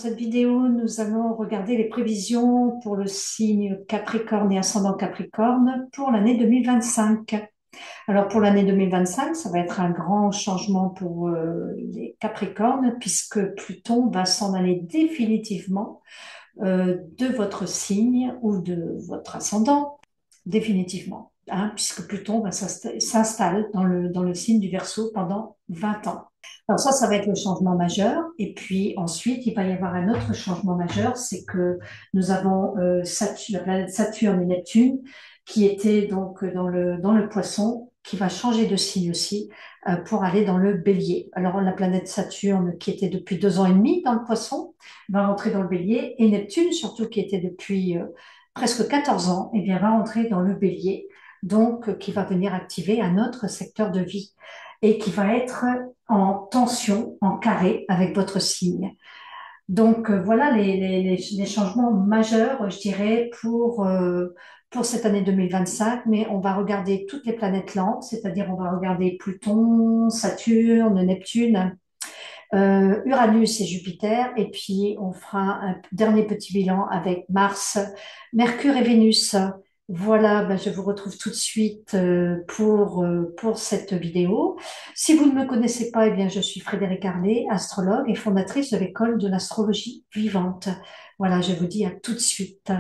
cette vidéo, nous allons regarder les prévisions pour le signe Capricorne et ascendant Capricorne pour l'année 2025. Alors pour l'année 2025, ça va être un grand changement pour les Capricornes puisque Pluton va s'en aller définitivement de votre signe ou de votre ascendant, définitivement, hein, puisque Pluton va s'installe dans le signe du Verseau pendant 20 ans. Alors ça va être le changement majeur. Et puis ensuite, il va y avoir un autre changement majeur, c'est que nous avons la planète Saturne et Neptune qui étaient donc dans le Poisson, qui va changer de signe aussi pour aller dans le Bélier. Alors la planète Saturne, qui était depuis 2 ans et demi dans le Poisson, va rentrer dans le Bélier, et Neptune, surtout qui était depuis presque 14 ans, eh bien, va entrer dans le Bélier, donc qui va venir activer un autre secteur de vie et qui va être en tension, en carré avec votre signe. Donc voilà les changements majeurs, je dirais, pour cette année 2025, mais on va regarder toutes les planètes lentes, c'est-à-dire on va regarder Pluton, Saturne, Neptune, Uranus et Jupiter, et puis on fera un dernier petit bilan avec Mars, Mercure et Vénus. Voilà, ben je vous retrouve tout de suite pour cette vidéo. Si vous ne me connaissez pas, eh bien, je suis Frédéric Arlet, astrologue et fondatrice de l'école de l'astrologie vivante. Voilà, je vous dis à tout de suite.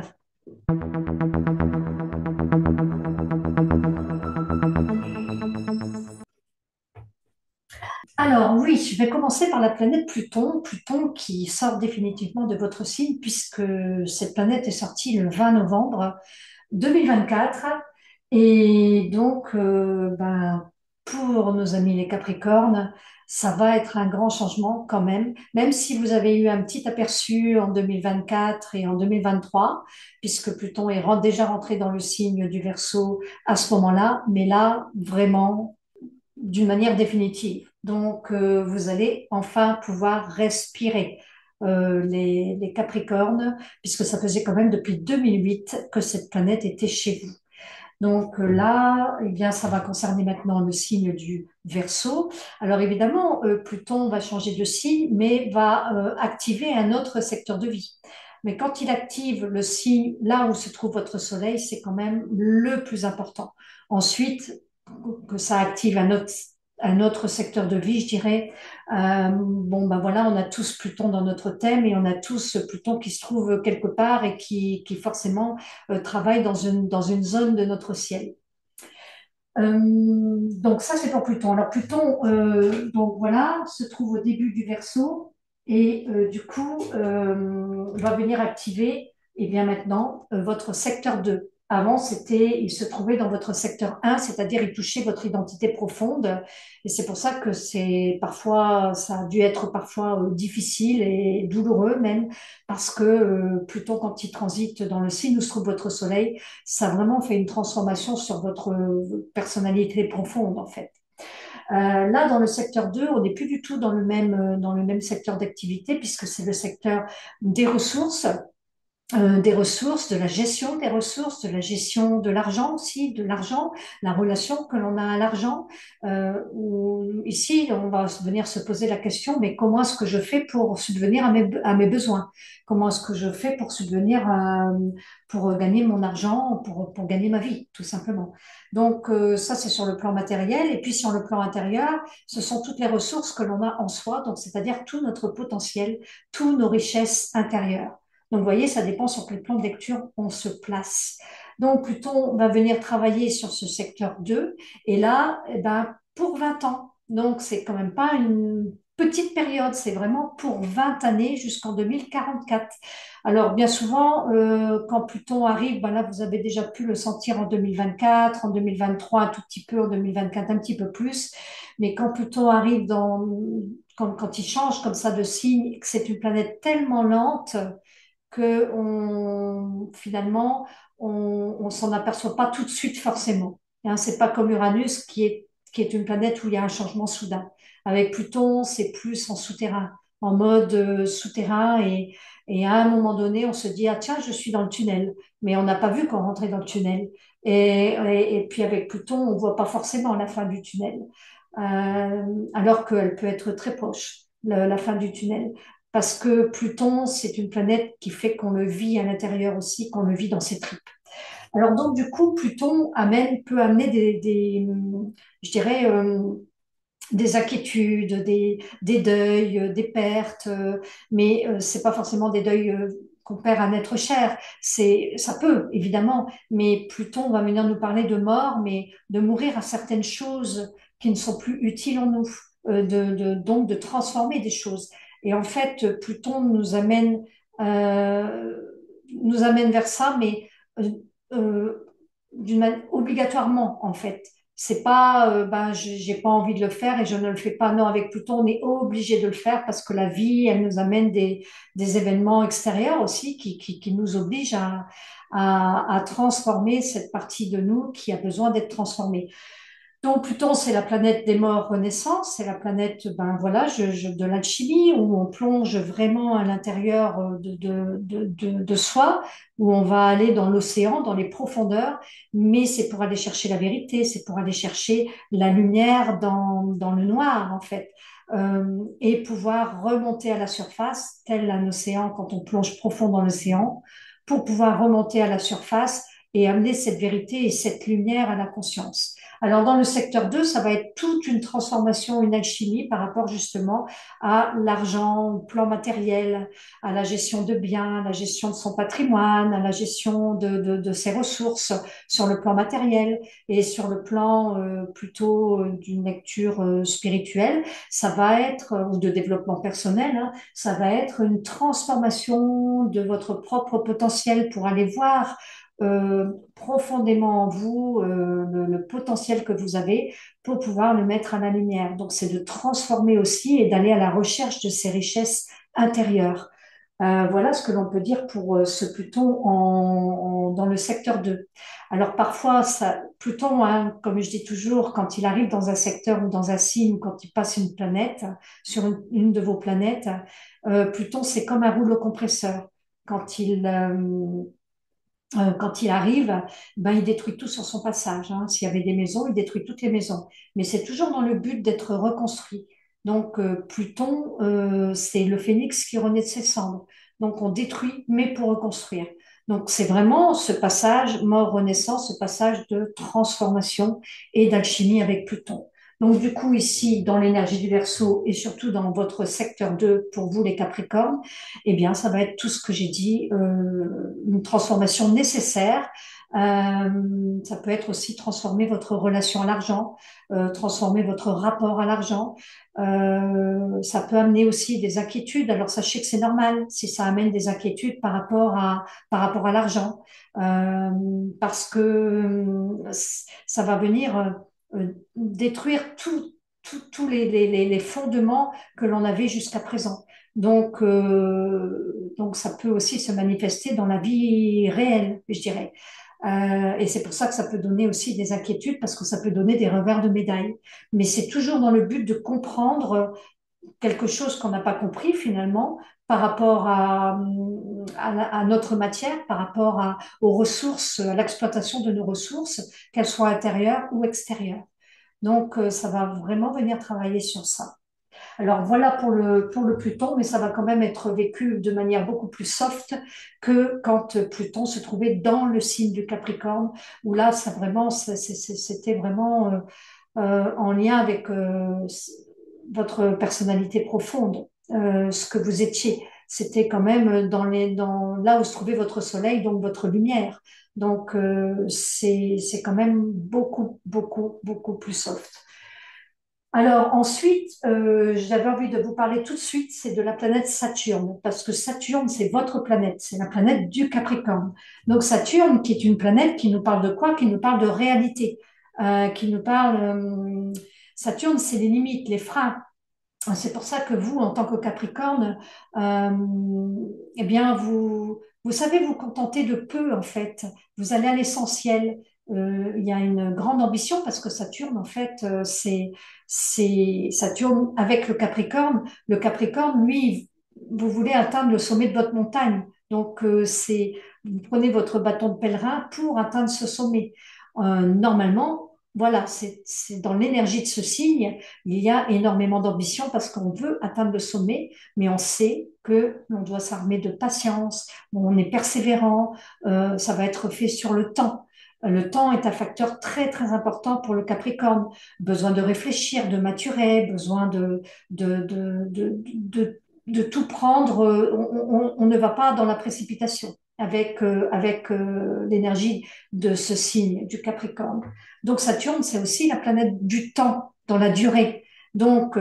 Alors oui, je vais commencer par la planète Pluton. Pluton qui sort définitivement de votre signe puisque cette planète est sortie le 20 novembre 2024. Et donc, pour nos amis les Capricornes, ça va être un grand changement quand même, même si vous avez eu un petit aperçu en 2024 et en 2023, puisque Pluton est déjà rentré dans le signe du Verseau à ce moment-là, mais là, vraiment, d'une manière définitive. Donc, vous allez enfin pouvoir respirer. Les Capricornes, puisque ça faisait quand même depuis 2008 que cette planète était chez vous. Donc là, eh bien, ça va concerner maintenant le signe du Verseau. Alors évidemment, Pluton va changer de signe, mais va activer un autre secteur de vie. Mais quand il active le signe là où se trouve votre Soleil, c'est quand même le plus important. Ensuite, que ça active un autre secteur de vie, je dirais. Bon, ben voilà, on a tous Pluton dans notre thème et on a tous Pluton qui se trouve quelque part et qui forcément travaille dans une zone de notre ciel. Donc ça, c'est pour Pluton. Alors Pluton, donc voilà, se trouve au début du Verseau et du coup va venir activer, et bien maintenant, votre secteur 2. Avant, il se trouvait dans votre secteur 1, c'est-à-dire il touchait votre identité profonde. Et c'est pour ça que ça a dû être parfois difficile et douloureux même, parce que Pluton, quand il transite dans le signe où se trouve votre Soleil, ça a vraiment fait une transformation sur votre personnalité profonde, en fait. Là, dans le secteur 2, on n'est plus du tout dans le même secteur d'activité, puisque c'est le secteur des ressources, de la gestion des ressources, de la gestion de l'argent aussi, de l'argent, la relation que l'on a à l'argent. Où ici, on va venir se poser la question, mais comment est-ce que je fais pour subvenir à mes besoins? Comment est-ce que je fais pour pour gagner mon argent, pour gagner ma vie, tout simplement. Donc, ça, c'est sur le plan matériel. Et puis, sur le plan intérieur, ce sont toutes les ressources que l'on a en soi, donc c'est-à-dire tout notre potentiel, toutes nos richesses intérieures. Donc, vous voyez, ça dépend sur quel plan de lecture on se place. Donc, Pluton va venir travailler sur ce secteur 2, et là, eh ben, pour 20 ans. Donc, c'est quand même pas une petite période, c'est vraiment pour 20 années jusqu'en 2044. Alors, bien souvent, quand Pluton arrive, ben là, vous avez déjà pu le sentir en 2024, en 2023, un tout petit peu, en 2024, un petit peu plus. Mais quand Pluton arrive quand il change comme ça de signe, que c'est une planète tellement lente, que finalement, on s'en aperçoit pas tout de suite forcément. Hein, c'est pas comme Uranus qui est une planète où il y a un changement soudain. Avec Pluton, c'est plus en souterrain, en mode souterrain, et à un moment donné, on se dit, ah tiens, je suis dans le tunnel, mais on n'a pas vu qu'on rentrait dans le tunnel. Et puis avec Pluton, on voit pas forcément la fin du tunnel, alors qu'elle peut être très proche, la fin du tunnel. parce que Pluton, c'est une planète qui fait qu'on le vit à l'intérieur aussi, qu'on le vit dans ses tripes. Alors donc du coup, Pluton peut amener je dirais, des inquiétudes, des deuils, des pertes, mais c'est pas forcément des deuils qu'on perd un être cher. Ça peut évidemment, mais Pluton va venir nous parler de mort, mais de mourir à certaines choses qui ne sont plus utiles en nous, donc de transformer des choses. Et en fait, Pluton euh, nous amène vers ça, mais euh, obligatoirement en fait. C'est pas, ben, j'ai pas envie de le faire et je ne le fais pas. Non, avec Pluton, on est obligé de le faire parce que la vie, elle nous amène des événements extérieurs aussi qui nous obligent à transformer cette partie de nous qui a besoin d'être transformée. Donc Pluton, c'est la planète des morts renaissance, c'est la planète ben voilà de l'alchimie où on plonge vraiment à l'intérieur de soi, où on va aller dans l'océan, dans les profondeurs, mais c'est pour aller chercher la vérité, c'est pour aller chercher la lumière dans le noir en fait. Et pouvoir remonter à la surface, tel un océan quand on plonge profond dans l'océan, pour pouvoir remonter à la surface et amener cette vérité et cette lumière à la conscience. Alors, dans le secteur 2, ça va être toute une transformation, une alchimie par rapport justement à l'argent, au plan matériel, à la gestion de biens, à la gestion de son patrimoine, à la gestion de ses ressources sur le plan matériel et sur le plan plutôt d'une lecture spirituelle, ça va être, ou de développement personnel, hein, ça va être une transformation de votre propre potentiel pour aller voir profondément en vous le potentiel que vous avez pour pouvoir le mettre à la lumière. Donc, c'est de transformer aussi et d'aller à la recherche de ces richesses intérieures. Voilà ce que l'on peut dire pour ce Pluton dans le secteur 2. Alors parfois, Pluton, hein, comme je dis toujours, quand il arrive dans un secteur ou dans un signe, ou quand il passe une planète, sur une de vos planètes, Pluton, c'est comme un rouleau compresseur. Quand quand il arrive, ben, il détruit tout sur son passage, hein. S'il y avait des maisons, il détruit toutes les maisons. Mais c'est toujours dans le but d'être reconstruit. Donc, Pluton, c'est le phénix qui renaît de ses cendres. Donc, on détruit, mais pour reconstruire. Donc, c'est vraiment ce passage mort-renaissance, ce passage de transformation et d'alchimie avec Pluton. Donc, du coup, ici, dans l'énergie du Verseau et surtout dans votre secteur 2, pour vous, les Capricornes, eh bien, ça va être tout ce que j'ai dit, une transformation nécessaire. Ça peut être aussi transformer votre relation à l'argent, transformer votre rapport à l'argent. Ça peut amener aussi des inquiétudes. Alors sachez que c'est normal si ça amène des inquiétudes par rapport à l'argent, parce que ça va venir détruire tous les fondements que l'on avait jusqu'à présent. Donc ça peut aussi se manifester dans la vie réelle, je dirais. Et c'est pour ça que ça peut donner aussi des inquiétudes parce que ça peut donner des revers de médaille. Mais c'est toujours dans le but de comprendre quelque chose qu'on n'a pas compris finalement par rapport à notre matière, par rapport aux ressources, à l'exploitation de nos ressources, qu'elles soient intérieures ou extérieures. Donc ça va vraiment venir travailler sur ça. Alors voilà pour le Pluton, mais ça va quand même être vécu de manière beaucoup plus soft que quand Pluton se trouvait dans le signe du Capricorne, où là, c'était vraiment en lien avec votre personnalité profonde, ce que vous étiez. C'était quand même dans là où se trouvait votre soleil, donc votre lumière. Donc c'est quand même beaucoup plus soft. Alors ensuite, j'avais envie de vous parler tout de suite, c'est de la planète Saturne, parce que Saturne, c'est votre planète, c'est la planète du Capricorne. Donc Saturne, qui est une planète qui nous parle de quoi? Qui nous parle de réalité, qui nous parle... Saturne, c'est les limites, les freins. C'est pour ça que vous, en tant que Capricorne, eh bien, vous savez vous contenter de peu, en fait. Vous allez à l'essentiel. Il y a une grande ambition parce que Saturne, en fait, c'est Saturne avec le Capricorne. Le Capricorne, lui, vous voulez atteindre le sommet de votre montagne. Donc, vous prenez votre bâton de pèlerin pour atteindre ce sommet. Normalement, voilà, c'est dans l'énergie de ce signe, il y a énormément d'ambition parce qu'on veut atteindre le sommet, mais on sait que l'on doit s'armer de patience, on est persévérant, ça va être fait sur le temps. Le temps est un facteur très très important pour le Capricorne. Besoin de réfléchir, de maturer, besoin de tout prendre. On ne va pas dans la précipitation avec l'énergie de ce signe du Capricorne. Donc Saturne, c'est aussi la planète du temps dans la durée. Donc,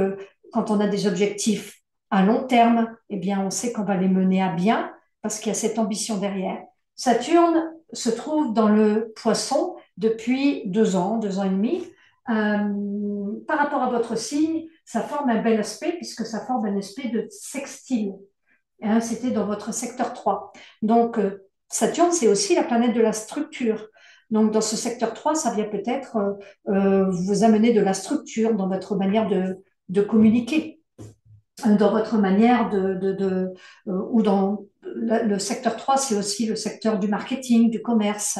quand on a des objectifs à long terme, eh bien, on sait qu'on va les mener à bien parce qu'il y a cette ambition derrière. Saturne se trouve dans le Poisson depuis 2 ans, 2 ans et demi. Par rapport à votre signe, ça forme un bel aspect puisque ça forme un aspect de sextile. Hein, c'était dans votre secteur 3. Donc, Saturne, c'est aussi la planète de la structure. Donc, dans ce secteur 3, ça vient peut-être vous amener de la structure dans votre manière de communiquer, dans votre manière ou dans le secteur 3, c'est aussi le secteur du marketing, du commerce,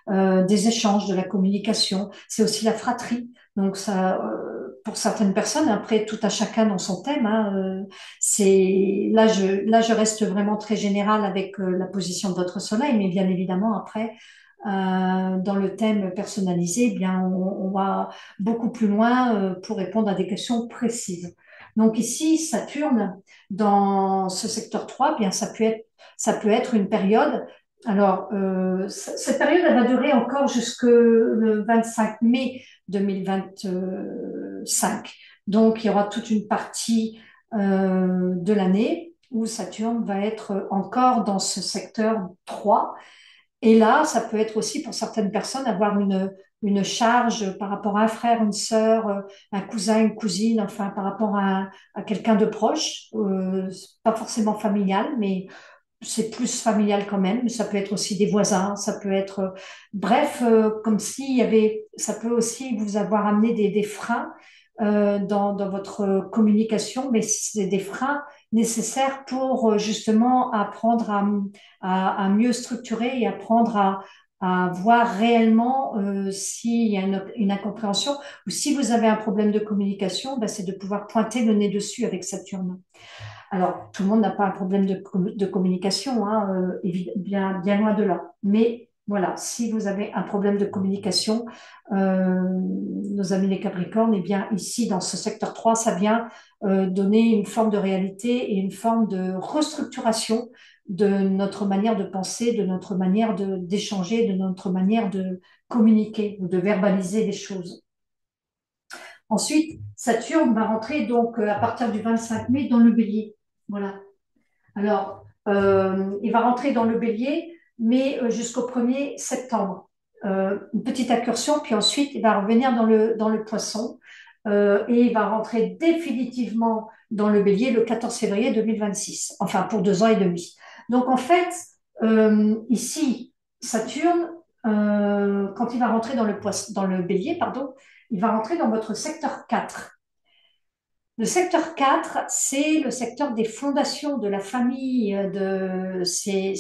des échanges, de la communication. C'est aussi la fratrie. Donc ça, pour certaines personnes, après tout à chacun dans son thème. Hein, c'est là je reste vraiment très générale avec la position de votre soleil, mais bien évidemment après. Dans le thème personnalisé, eh bien, on va beaucoup plus loin pour répondre à des questions précises. Donc ici, Saturne, dans ce secteur 3, bien, ça peut être une période. Alors, cette période, elle va durer encore jusque le 25 mai 2025. Donc, il y aura toute une partie de l'année où Saturne va être encore dans ce secteur 3. Et là, ça peut être aussi pour certaines personnes avoir une charge par rapport à un frère, une sœur, un cousin, une cousine, enfin par rapport à quelqu'un de proche, pas forcément familial, mais c'est plus familial quand même. Ça peut être aussi des voisins, ça peut être, bref, comme s'il y avait, ça peut aussi vous avoir amené des freins dans votre communication, mais c'est des freins nécessaires pour justement apprendre à mieux structurer et apprendre à voir réellement s'il y a une incompréhension ou si vous avez un problème de communication, ben, c'est de pouvoir pointer le nez dessus avec Saturne. Alors, tout le monde n'a pas un problème de communication, hein, bien loin de là. Mais voilà, si vous avez un problème de communication, nos amis les Capricornes, eh bien ici, dans ce secteur 3, ça vient donner une forme de réalité et une forme de restructuration de notre manière de penser, de notre manière d'échanger, de notre manière de communiquer ou de verbaliser les choses. Ensuite, Saturne va rentrer donc à partir du 25 mai dans le Bélier. Voilà. Alors, il va rentrer dans le Bélier, mais jusqu'au 1er septembre. Une petite incursion, puis ensuite, il va revenir dans le Poisson et il va rentrer définitivement dans le Bélier le 14 février 2026, enfin pour 2 ans et demi. Donc, en fait, ici, Saturne, quand il va rentrer dans le Bélier, pardon, il va rentrer dans votre secteur 4. Le secteur 4, c'est le secteur des fondations de la famille, c'est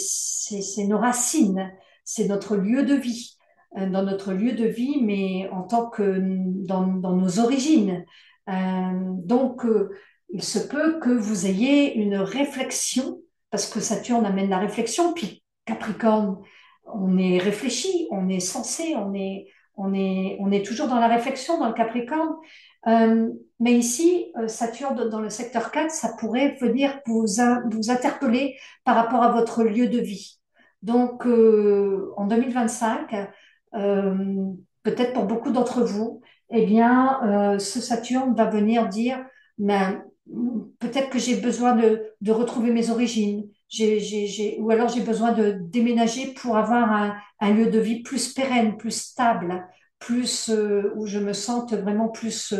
nos racines, c'est notre lieu de vie, dans notre lieu de vie, mais en tant que dans nos origines. Donc, il se peut que vous ayez une réflexion, parce que Saturne amène la réflexion, puis Capricorne, on est réfléchi, on est sensé, on est toujours dans la réflexion dans le Capricorne. Mais ici, Saturne dans le secteur 4, ça pourrait venir vous interpeller par rapport à votre lieu de vie. Donc, en 2025, euh, peut-être pour beaucoup d'entre vous, eh bien, ce Saturne va venir dire, ben, peut-être que j'ai besoin de retrouver mes origines, ou alors j'ai besoin de déménager pour avoir un lieu de vie plus pérenne, plus stable, plus où je me sente vraiment plus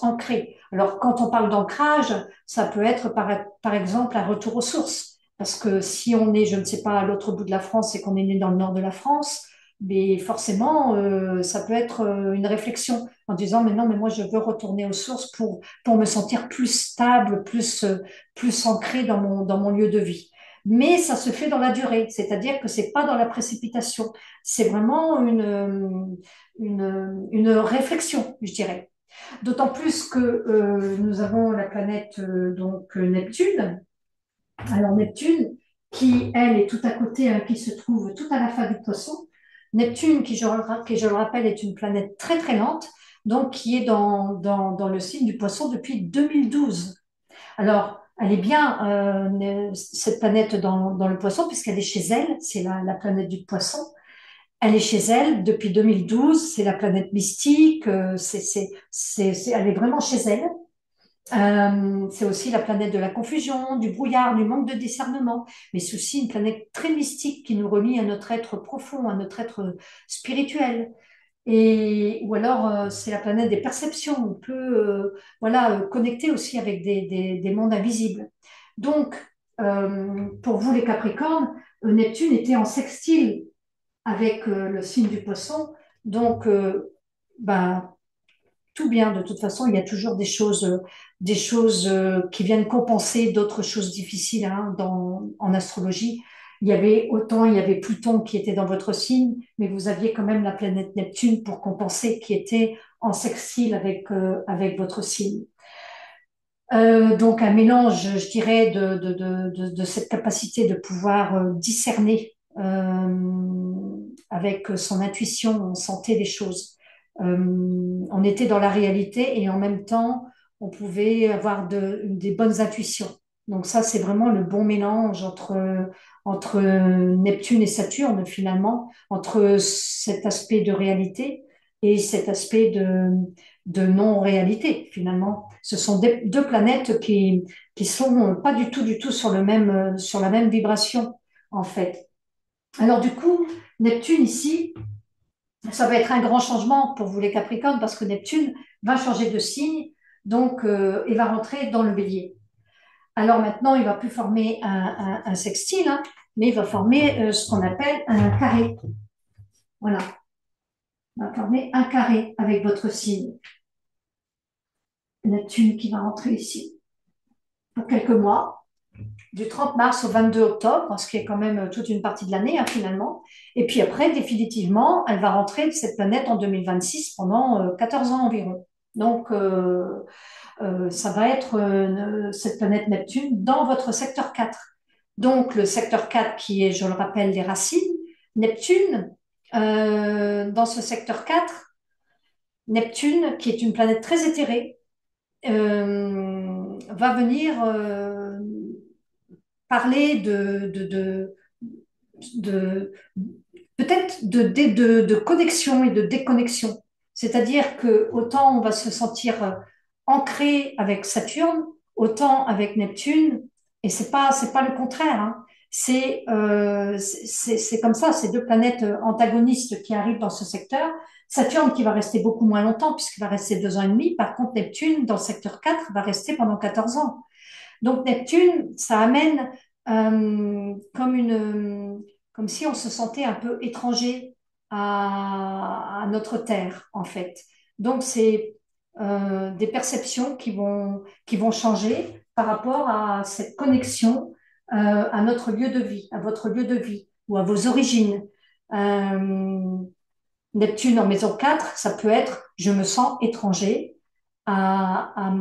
ancrée. Alors, quand on parle d'ancrage, ça peut être par exemple un retour aux sources. Parce que si on est, je ne sais pas, à l'autre bout de la France et qu'on est né dans le nord de la France, mais forcément, ça peut être une réflexion en disant, mais non, mais moi, je veux retourner aux sources pour me sentir plus stable, plus ancré dans mon lieu de vie. mais ça se fait dans la durée, c'est-à-dire que c'est pas dans la précipitation, c'est vraiment une réflexion, je dirais. D'autant plus que nous avons la planète Neptune. Alors Neptune, qui elle est tout à côté, hein, qui se trouve tout à la fin du Poisson. Neptune, qui je le rappelle, est une planète très très lente, donc qui est dans le signe du Poisson depuis 2012. Alors, elle est bien, cette planète dans le Poisson, puisqu'elle est chez elle, c'est la planète du Poisson. Elle est chez elle depuis 2012, c'est la planète mystique, elle est vraiment chez elle. C'est aussi la planète de la confusion, du brouillard, du manque de discernement, mais c'est aussi une planète très mystique qui nous relie à notre être profond, à notre être spirituel. Ou alors, c'est la planète des perceptions. On peut voilà, connecter aussi avec des mondes invisibles. Donc, pour vous les Capricornes, Neptune était en sextile avec le signe du Poisson. Donc, ben, tout bien. De toute façon, il y a toujours des choses qui viennent compenser d'autres choses difficiles hein, en astrologie. Il y avait Pluton qui était dans votre signe, mais vous aviez quand même la planète Neptune pour compenser, qui était en sextile avec votre signe. Donc un mélange, je dirais, de cette capacité de pouvoir discerner avec son intuition, on sentait les choses. On était dans la réalité et en même temps, on pouvait avoir des bonnes intuitions. Donc ça, c'est vraiment le bon mélange entre Neptune et Saturne, finalement, entre cet aspect de réalité et cet aspect de non-réalité, finalement. Ce sont deux planètes qui sont pas du tout sur la même vibration, en fait. Alors, du coup, Neptune ici, ça va être un grand changement pour vous les Capricornes parce que Neptune va changer de signe, donc il va rentrer dans le Bélier. Alors maintenant, il va plus former un sextile, hein, mais il va former ce qu'on appelle un carré. Voilà, il va former un carré avec votre signe. Neptune qui va rentrer ici pour quelques mois, du 30 mars au 22 octobre, ce qui est quand même toute une partie de l'année hein, finalement. Et puis après, définitivement, elle va rentrer cette planète en 2026 pendant 14 ans environ. Donc, ça va être cette planète Neptune dans votre secteur 4. Donc, le secteur 4 qui est, je le rappelle, les racines. Neptune, dans ce secteur 4, Neptune, qui est une planète très éthérée, va venir parler de peut-être de connexion et de déconnexion. C'est-à-dire que autant on va se sentir ancré avec Saturne, autant avec Neptune, et c'est pas le contraire. Hein. C'est comme ça, ces deux planètes antagonistes qui arrivent dans ce secteur. Saturne qui va rester beaucoup moins longtemps puisqu'il va rester 2 ans et demi. Par contre, Neptune, dans le secteur 4, va rester pendant 14 ans. Donc Neptune, ça amène comme si on se sentait un peu étranger à notre terre, en fait. Donc c'est des perceptions qui vont changer par rapport à cette connexion à notre lieu de vie, à votre lieu de vie ou à vos origines. Euh, Neptune en maison 4, ça peut être je me sens étranger à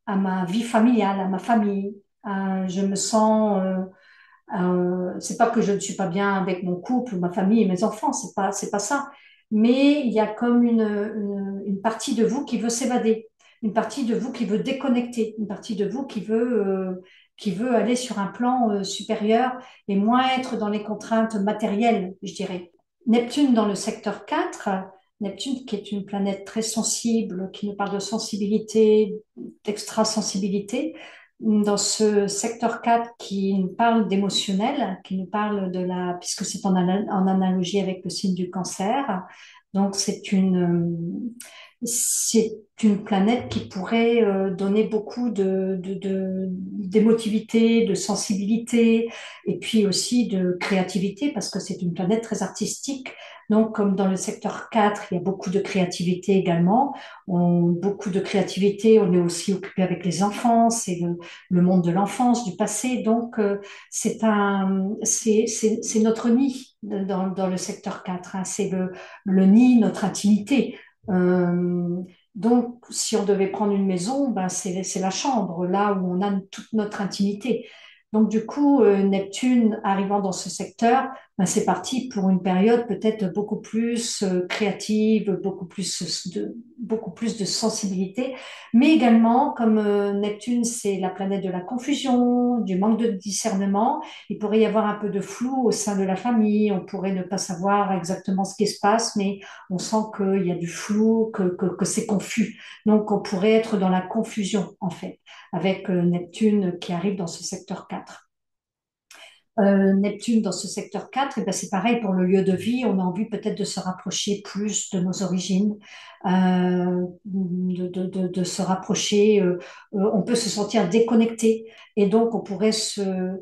ma vie familiale, à ma famille. Je me sens, c'est pas que je ne suis pas bien avec mon couple, ma famille et mes enfants, c'est pas ça. Mais il y a comme une partie de vous qui veut s'évader, une partie de vous qui veut déconnecter, une partie de vous qui veut aller sur un plan supérieur et moins être dans les contraintes matérielles, je dirais. Neptune dans le secteur 4, Neptune qui est une planète très sensible, qui nous parle de sensibilité, d'extrasensibilité, dans ce secteur 4 qui nous parle d'émotionnel, qui nous parle puisque c'est en analogie avec le signe du cancer. Donc c'est une planète qui pourrait donner beaucoup d'émotivité, de sensibilité et puis aussi de créativité parce que c'est une planète très artistique. Donc, comme dans le secteur 4, il y a beaucoup de créativité également. Beaucoup de créativité, on est aussi occupé avec les enfants, c'est le monde de l'enfance, du passé. Donc, c'est notre nid dans le secteur 4, hein. C'est le nid, notre intimité. Euh, donc, si on devait prendre une maison, ben c'est la chambre, là où on a toute notre intimité. Donc, du coup, Neptune arrivant dans ce secteur, ben, c'est parti pour une période peut-être beaucoup plus créative, beaucoup plus de sensibilité, mais également, comme Neptune, c'est la planète de la confusion, du manque de discernement, il pourrait y avoir un peu de flou au sein de la famille, on pourrait ne pas savoir exactement ce qui se passe, mais on sent qu'il y a du flou, que c'est confus. Donc, on pourrait être dans la confusion, en fait, avec Neptune qui arrive dans ce secteur 4. Neptune dans ce secteur 4, et ben c'est pareil pour le lieu de vie. On a envie peut-être de se rapprocher plus de nos origines, de se rapprocher. On peut se sentir déconnecté et donc on pourrait se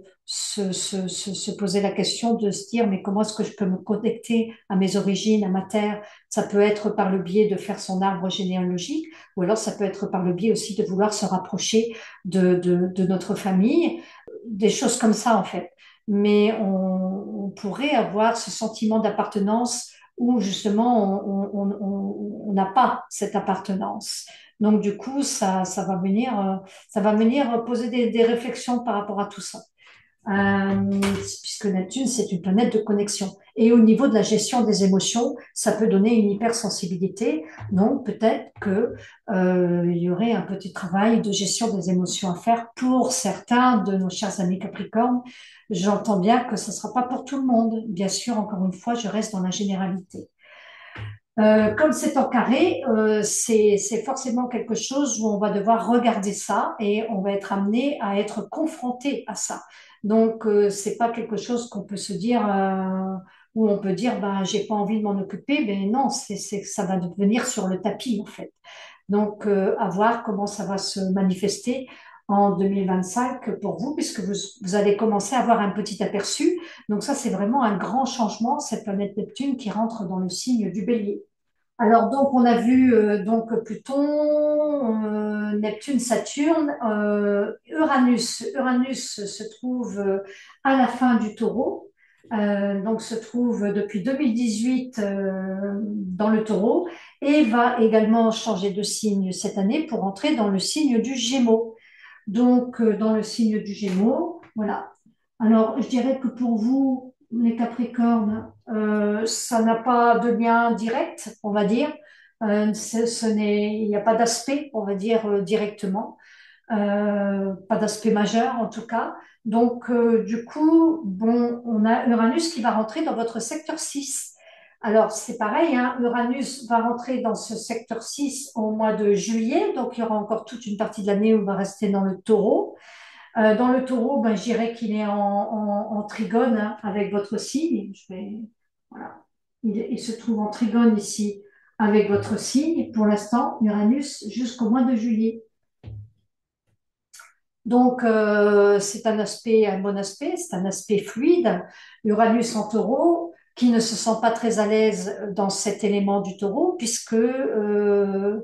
poser la question de se dire mais comment est-ce que je peux me connecter à mes origines, à ma terre? Ça peut être par le biais de faire son arbre généalogique ou alors ça peut être par le biais aussi de vouloir se rapprocher de notre famille, des choses comme ça en fait, mais on pourrait avoir ce sentiment d'appartenance où justement on n'a pas cette appartenance. Donc du coup, ça va venir poser des réflexions par rapport à tout ça. Puisque Neptune, c'est une planète de connexion. Et au niveau de la gestion des émotions, ça peut donner une hypersensibilité. Donc, peut-être que il y aurait un petit travail de gestion des émotions à faire pour certains de nos chers amis Capricornes. J'entends bien que ce ne sera pas pour tout le monde. Bien sûr, encore une fois, je reste dans la généralité. Comme c'est en carré, c'est forcément quelque chose où on va devoir regarder ça et on va être amené à être confronté à ça. Donc, c'est pas quelque chose qu'on peut se dire où on peut dire ben j'ai pas envie de m'en occuper. Ben non, ça va devenir sur le tapis en fait. Donc, à voir comment ça va se manifester en 2025 pour vous, puisque vous allez commencer à avoir un petit aperçu. Donc ça, c'est vraiment un grand changement, cette planète Neptune qui rentre dans le signe du Bélier. Alors donc on a vu donc Pluton, Neptune, Saturne, Uranus. Uranus se trouve à la fin du Taureau, donc se trouve depuis 2018 dans le Taureau et va également changer de signe cette année pour entrer dans le signe du Gémeaux. Donc dans le signe du Gémeaux, voilà. Alors je dirais que pour vous les Capricornes, ça n'a pas de lien direct, on va dire. Il n'y a pas d'aspect, on va dire, directement. Pas d'aspect majeur, en tout cas. Donc, du coup, bon, on a Uranus qui va rentrer dans votre secteur 6. Alors, c'est pareil, hein, Uranus va rentrer dans ce secteur 6 au mois de juillet. Donc, il y aura encore toute une partie de l'année où il va rester dans le taureau. Dans le taureau, ben, je dirais qu'il est en trigone hein, avec votre signe. Voilà. Il se trouve en trigone ici avec votre signe pour l'instant, Uranus, jusqu'au mois de juillet. Donc, c'est un bon aspect, c'est un aspect fluide. Uranus en taureau, qui ne se sent pas très à l'aise dans cet élément du taureau, puisque euh,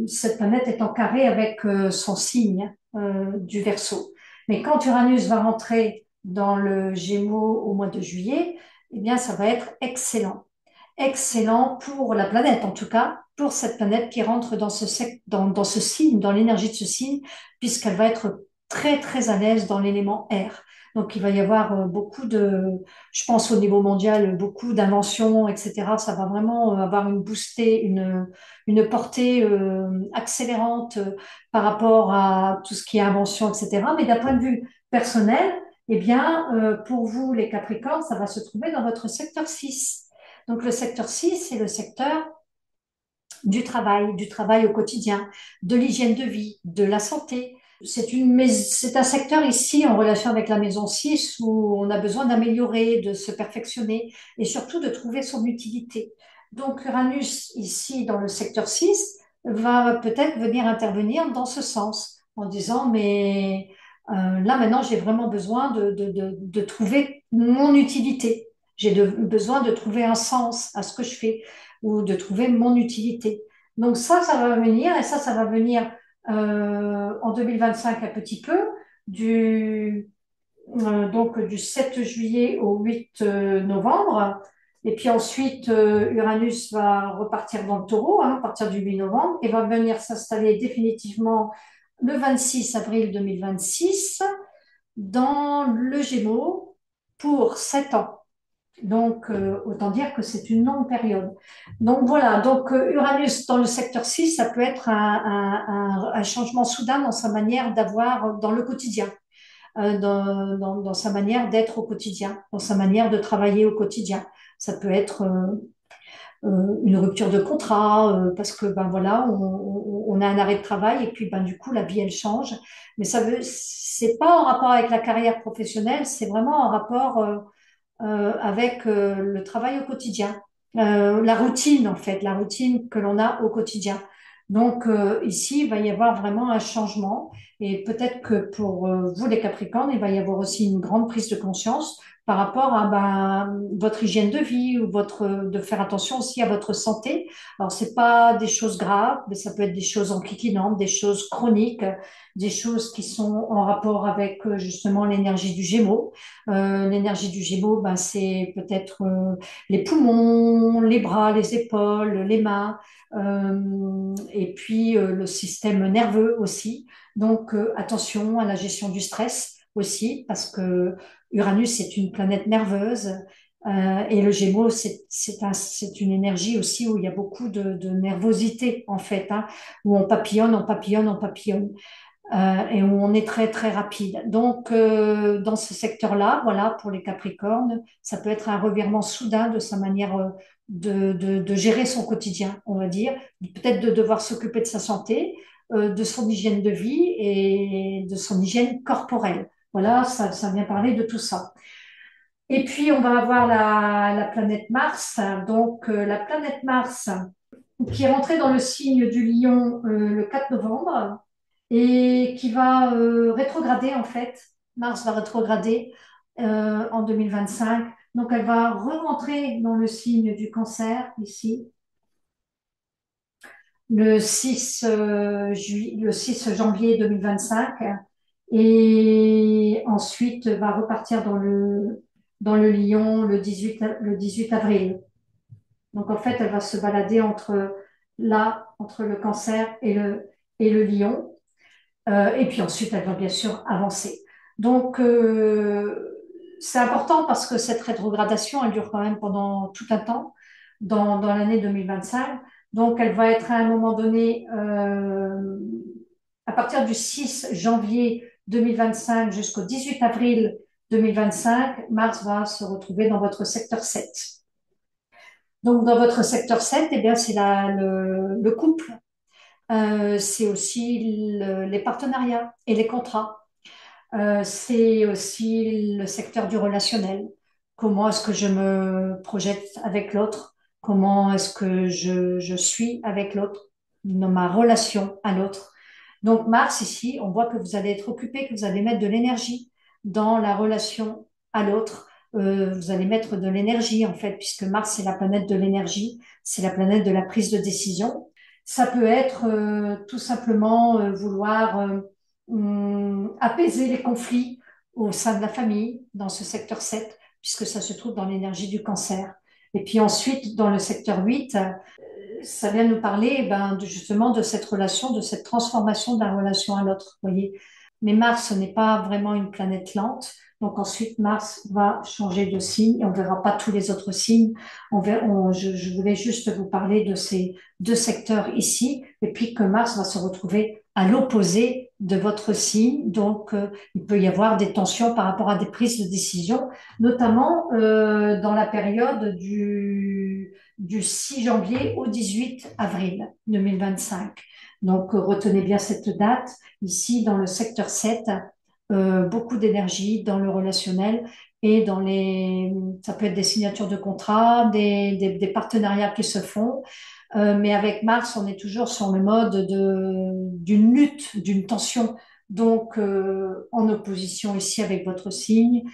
cette planète est en carré avec son signe du Verseau. Mais quand Uranus va rentrer dans le Gémeaux au mois de juillet, eh bien, ça va être excellent. Excellent pour la planète, en tout cas, pour cette planète qui rentre dans ce signe, dans l'énergie de ce signe, puisqu'elle va être très, très à l'aise dans l'élément air. Donc, il va y avoir je pense au niveau mondial, beaucoup d'inventions, etc. Ça va vraiment avoir une portée accélérante par rapport à tout ce qui est invention, etc. Mais d'un point de vue personnel, eh bien, pour vous, les Capricornes, ça va se trouver dans votre secteur 6. Donc, le secteur 6, c'est le secteur du travail au quotidien, de l'hygiène de vie, de la santé. C'est un secteur ici en relation avec la maison 6 où on a besoin d'améliorer, de se perfectionner et surtout de trouver son utilité. Donc Uranus, ici, dans le secteur 6 va peut-être venir intervenir dans ce sens, en disant, mais là maintenant, j'ai vraiment besoin de trouver mon utilité. Besoin de trouver un sens à ce que je fais ou de trouver mon utilité. Donc ça va venir, et ça va venir en 2025 un petit peu, du, donc du 7 juillet au 8 novembre. Et puis ensuite, Uranus va repartir dans le taureau à partir du 8 novembre et va venir s'installer définitivement le 26 avril 2026 dans le Gémeaux pour 7 ans. Donc, autant dire que c'est une longue période. Donc voilà, donc Uranus dans le secteur 6, ça peut être un changement soudain dans sa manière d'avoir dans le quotidien, dans sa manière d'être au quotidien, dans sa manière de travailler au quotidien. Ça peut être une rupture de contrat parce que ben voilà, on a un arrêt de travail et puis ben du coup la vie elle change. Mais c'est pas en rapport avec la carrière professionnelle, c'est vraiment en rapport avec le travail au quotidien, la routine en fait, la routine que l'on a au quotidien. Donc ici, il va y avoir vraiment un changement et peut-être que pour vous les Capricornes, il va y avoir aussi une grande prise de conscience par rapport à ben, votre hygiène de vie ou de faire attention aussi à votre santé. Alors c'est pas des choses graves, mais ça peut être des choses enquiquinantes, des choses chroniques, des choses qui sont en rapport avec justement l'énergie du Gémeaux. L'énergie du Gémeaux, ben, c'est peut-être les poumons, les bras, les épaules, les mains, et puis le système nerveux aussi. Donc attention à la gestion du stress aussi, parce que Uranus est une planète nerveuse. Et le Gémeaux, c'est une énergie aussi où il y a beaucoup de nervosité, en fait, hein, où on papillonne, on papillonne, on papillonne et où on est très très rapide. Donc dans ce secteur-là, voilà, pour les Capricornes, ça peut être un revirement soudain de sa manière de gérer son quotidien, on va dire, peut-être de devoir s'occuper de sa santé, de son hygiène de vie et de son hygiène corporelle. Voilà, ça vient parler de tout ça. Et puis on va avoir la planète Mars. Donc la planète Mars qui est rentrée dans le signe du Lion le 4 novembre et qui va rétrograder en fait. Mars va rétrograder en 2025. Donc elle va re-rentrer dans le signe du Cancer ici le 6 janvier 2025 et ensuite va repartir dans le Lion le 18 avril. Donc en fait, elle va se balader entre le Cancer et le Lion. Et puis ensuite, elle va bien sûr avancer. Donc, c'est important parce que cette rétrogradation, elle dure quand même pendant tout un temps, dans l'année 2025. Donc, elle va être à un moment donné, à partir du 6 janvier 2025 jusqu'au 18 avril 2025, Mars va se retrouver dans votre secteur 7. Donc, dans votre secteur 7, eh bien, c'est le couple, c'est aussi les partenariats et les contrats. C'est aussi le secteur du relationnel. Comment est-ce que je me projette avec l'autre? Comment est-ce que je suis avec l'autre? Dans ma relation à l'autre. Donc Mars, ici, on voit que vous allez être occupé, que vous allez mettre de l'énergie dans la relation à l'autre. Vous allez mettre de l'énergie, en fait, puisque Mars, c'est la planète de l'énergie, c'est la planète de la prise de décision. Ça peut être tout simplement vouloir apaiser les conflits au sein de la famille, dans ce secteur 7 puisque ça se trouve dans l'énergie du Cancer. Et puis ensuite, dans le secteur 8 ça vient nous parler ben, justement de cette relation, de cette transformation de la relation à l'autre, voyez. Mais Mars n'est pas vraiment une planète lente. Donc ensuite, Mars va changer de signe et on verra pas tous les autres signes. Je voulais juste vous parler de ces deux secteurs ici et puis que Mars va se retrouver à l'opposé de votre signe. Donc, il peut y avoir des tensions par rapport à des prises de décision, notamment dans la période du 6 janvier au 18 avril 2025. Donc, retenez bien cette date. Ici, dans le secteur 7, beaucoup d'énergie dans le relationnel et ça peut être des signatures de contrats, des partenariats qui se font. Mais avec Mars, on est toujours sur le mode d'une lutte, d'une tension. Donc, en opposition ici avec votre signe,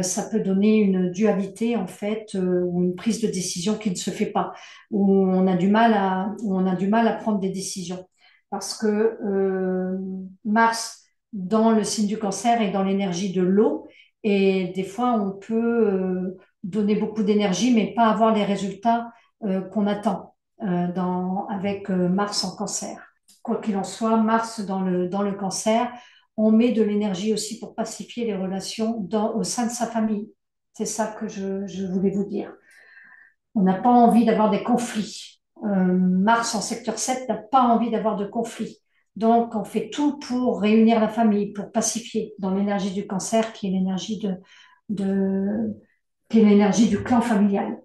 ça peut donner une dualité en fait, ou une prise de décision qui ne se fait pas, où on a du mal à prendre des décisions, parce que Mars dans le signe du Cancer est dans l'énergie de l'eau, et des fois on peut donner beaucoup d'énergie, mais pas avoir les résultats qu'on attend avec Mars en Cancer. Quoi qu'il en soit, Mars dans le Cancer, on met de l'énergie aussi pour pacifier les relations au sein de sa famille. C'est ça que je voulais vous dire. On n'a pas envie d'avoir des conflits. Mars en secteur 7 n'a pas envie d'avoir de conflits. Donc, on fait tout pour réunir la famille, pour pacifier dans l'énergie du Cancer, qui est de, qui est l'énergie du clan familial.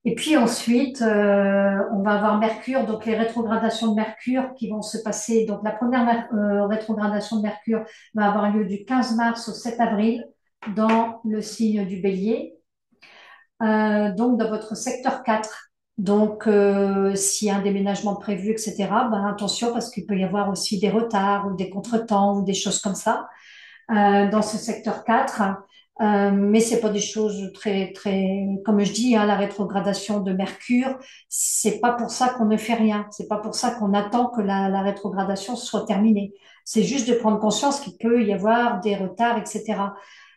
Et puis ensuite, on va avoir Mercure, donc les rétrogradations de Mercure qui vont se passer. Donc la première rétrogradation de Mercure va avoir lieu du 15 mars au 7 avril dans le signe du Bélier, donc dans votre secteur 4. Donc s'il y a un déménagement prévu, etc., ben, attention parce qu'il peut y avoir aussi des retards ou des contretemps ou des choses comme ça dans ce secteur 4. Mais c'est pas des choses très, comme je dis, hein, la rétrogradation de Mercure, c'est pas pour ça qu'on ne fait rien. C'est pas pour ça qu'on attend que la rétrogradation soit terminée. C'est juste de prendre conscience qu'il peut y avoir des retards, etc.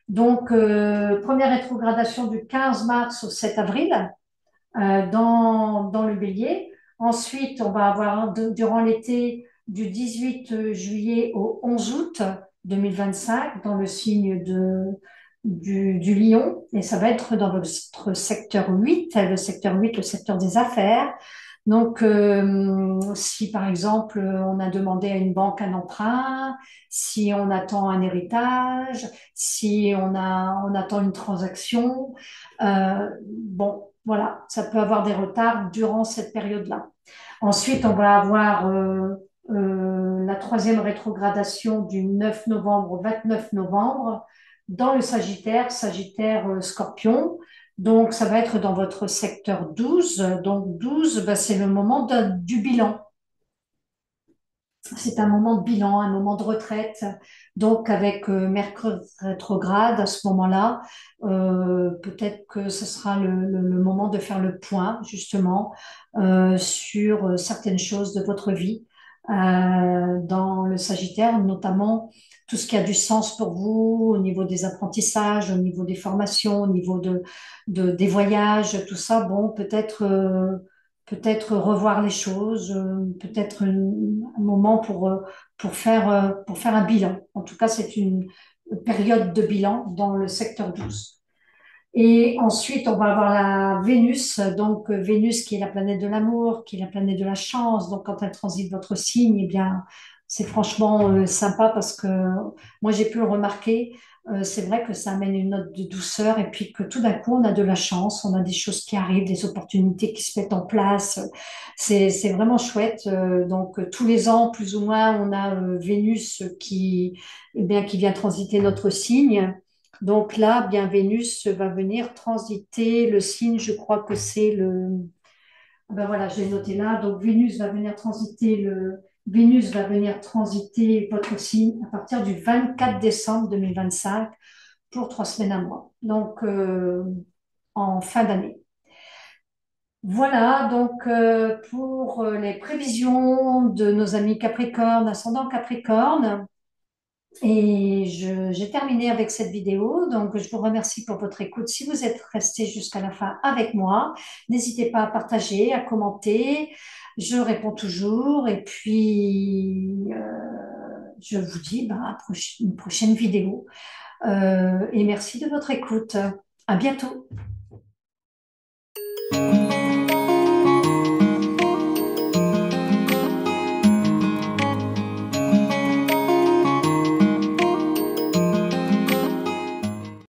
Donc, première rétrogradation du 15 mars au 7 avril dans le bélier. Ensuite, on va avoir durant l'été du 18 juillet au 11 août 2025 dans le signe du lion. Et ça va être dans votre secteur 8, le secteur 8, le secteur des affaires. Donc, si par exemple on a demandé à une banque un emprunt, si on attend un héritage, si on attend une transaction, bon, voilà, ça peut avoir des retards durant cette période-là. Ensuite, on va avoir la troisième rétrogradation du 9 novembre au 29 novembre dans le Sagittaire, Sagittaire Scorpion. Donc, ça va être dans votre secteur 12. Donc, 12, bah, c'est le moment du bilan. C'est un moment de bilan, un moment de retraite. Donc, avec Mercure rétrograde, à ce moment-là, peut-être que ce sera le moment de faire le point, justement, sur certaines choses de votre vie dans le Sagittaire, notamment tout ce qui a du sens pour vous au niveau des apprentissages, au niveau des formations, au niveau des voyages, tout ça. Bon, peut-être revoir les choses, peut-être un moment pour faire un bilan. En tout cas, c'est une période de bilan dans le secteur 12. Et ensuite, on va avoir la Vénus, donc Vénus qui est la planète de l'amour, qui est la planète de la chance. Donc, quand elle transite votre signe, eh bien, c'est franchement sympa parce que moi, j'ai pu le remarquer. C'est vrai que ça amène une note de douceur et puis que tout d'un coup, on a de la chance, on a des choses qui arrivent, des opportunités qui se mettent en place. C'est vraiment chouette. Donc, tous les ans, plus ou moins, on a Vénus eh bien, qui vient transiter notre signe. Donc là, bien Vénus va venir transiter le signe, je crois que c'est ben voilà, je l'ai noté là. Donc Vénus va venir transiter votre signe à partir du 24 décembre 2025 pour 3 semaines à mois. Donc en fin d'année. Voilà donc pour les prévisions de nos amis Capricorne, ascendant Capricorne. Et j'ai terminé avec cette vidéo, donc je vous remercie pour votre écoute. Si vous êtes resté jusqu'à la fin avec moi, n'hésitez pas à partager, à commenter. Je réponds toujours et puis je vous dis bah, à une prochaine vidéo. Et merci de votre écoute. À bientôt.